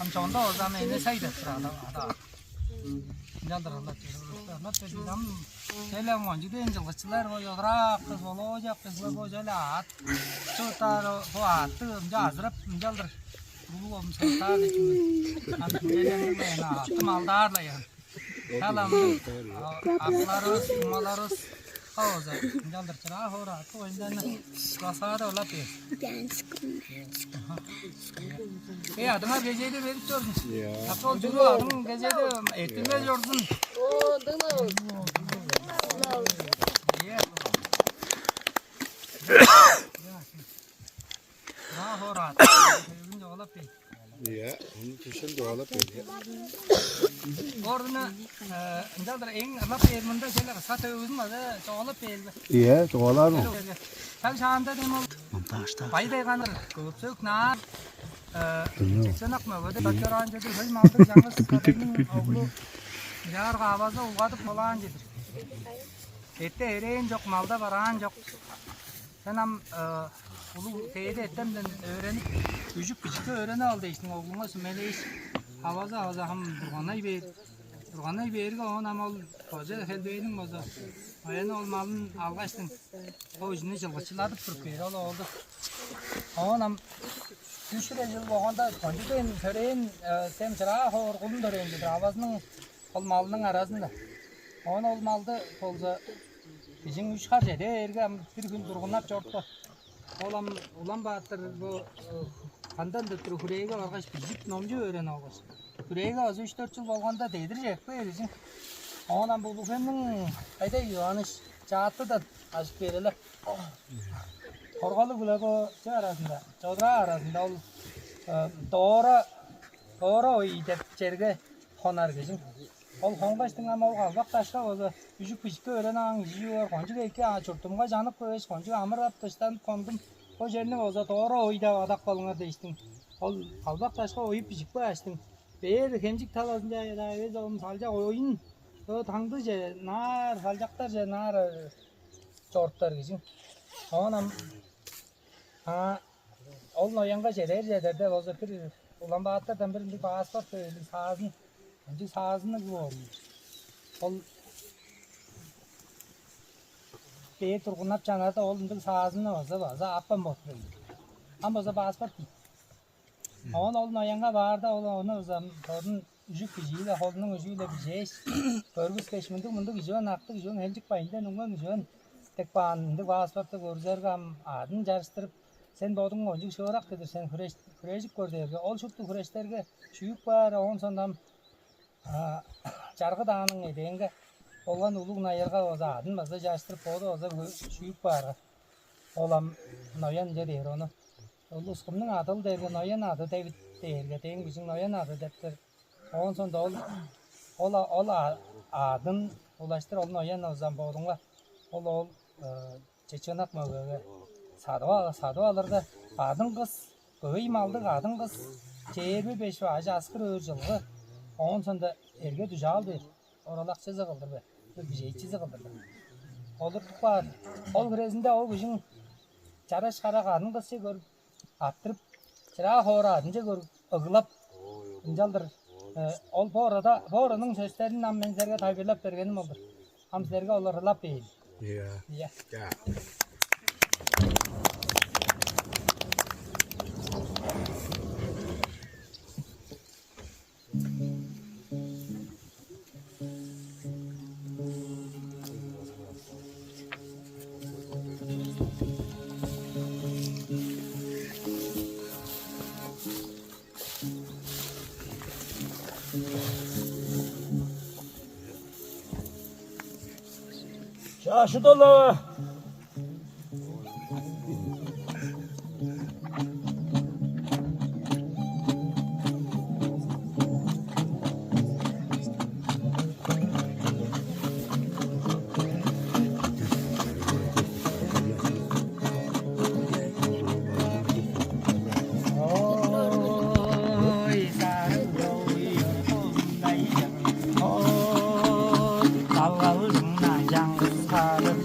Amconda o zaman ne saydı sırada ada. Jandarlar teröristler nasıl diyeyim? Selam oncu denizciler o yodra kız olacak kızlar bocalat. Çotar o attı cazırıp jaldır. Bu omsalta için. Annenin bana maldarla ya. Salam aklarız malarız. Hauza jaldır çıra hora to indan kasada ola pe. Adına gecede verip durdun. Akol duru adın gecede etinde durdun. O dana. Ha hora. Evinde ola pe. Ya, onun için doğala peki. Orada jaldır en ala permanda şeyler satı özün adı ola pe. Ya, doğalar mı? Sen şanda demo. Bayda kanır. Köpsük nar. Çeçenak mı? Böyle bakıran dedi. Hay maldı canlı sıkarının oğlu. Yar gavazı ugadı falan dedi. Ette ereğin yok malda varan yok. Sen am ulu teyide ettemden öğrenip küçük öğreni aldı işte oğluma meleğiş havaza ham durganay berge on amal koca helbeynin boza ayan olmalın algaçtın o yüzünü жылгычыладып туруп бери oldu onam 3 yıl bolganda konjuken töreyin temçira horgulun töreyin avazının olmalının arasında on olmaldı bolsa bizim 3 harcede erge bir gün durgunlap jorttu Olam ulan batır bu kandan da turu hureyga vargaç bizip nomcu öğren algaç. Hureyga az 3-4 yıl bolganda değdirecek be bizim. Ondan bu bufenin ayda yuvanış çattı da açıp vereler. Korgalı gulago arasında, çodra arasında ol doğru oy dep çerge konar bizim. Ol hongaçtın ama o kalbak taşka oldu. Küçük öğren ağın yiyor, koncu belki açırtımga janıp koyuş, koncu amırap taştan kondum. O жерine olsa doğru oyda adak balına değiştin. Ol kalbak taşka oyup küçük açtın. Beğer hemcik talasınca ya da öz oğlum salca oyun. O tangdı je, nar salcaktar je, nar çortlar bizim. Onam ol noyanga jeler jederde olsa bir ulan bağıtlardan bir bağız var böyle sağızın. Önce sağızını gibi olmuş. Ol Bey turgunap canada olunduğu sağızını vaza apam oturuyor. Ama vaza bağız var ki. Onun ayağına vardı onu onun yüzük gücüyle holunun gücüyle bir Örgüs keşminde mundu gücün aktı gücün hencik payında nungan gücün tek bağındı bağız var da görürgam adın jarıştırıp sen doğdun olacak şey olarak dedi sen küreşik gördüğü ol şuttu küreşlerge şuyuk var on sondan Jargı dağının edenge olan ulug nayırga oza adın bazda jarıştırıp oldu oza şuyuk var olam noyan der onu Luskumның adı derge noyan adı David derge deyin bizim noyan adı deptir on sonda ol adın ulaştır ol noyan ozan boğdunla ol çeçenak mı böyle sadı alırdı adın kız köyüm aldık adın kız çeyirbi beşi acı askır öğür жылғы on sonda erge düze aldı oralak çizi kıldırdı bir şey çizi kıldırdı olurduk var ol grezinde o bizim çaraş karak adın kızı görüp attırıp çıra hora adınca görüp ıgılap injaldır ol horanın sözlerinin ammenizlerge taybirlap bergenim olur hamsizlerge olur ılap beyin Ya. Çarşı dolu. Dalgalı zımna yalnız kalır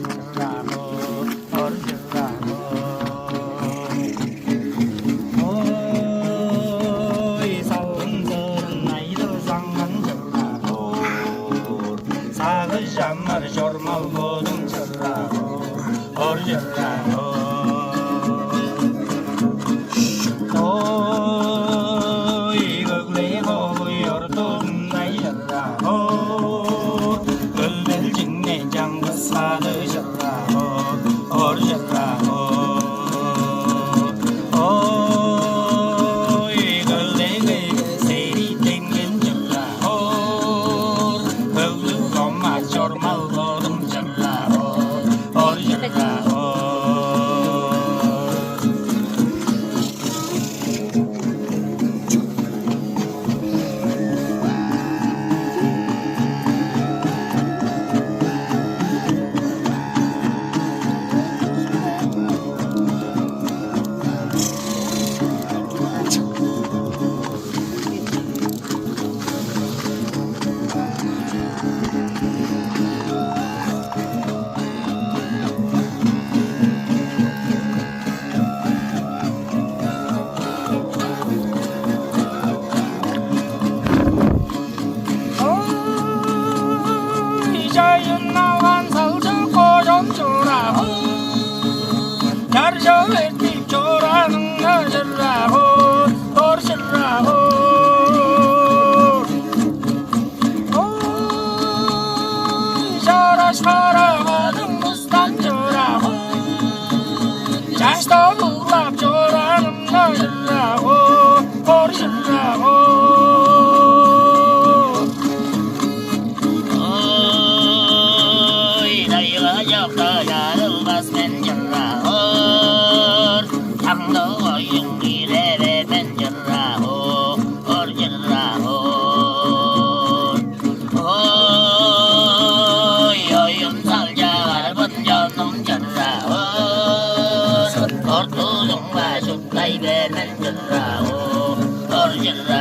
Jagara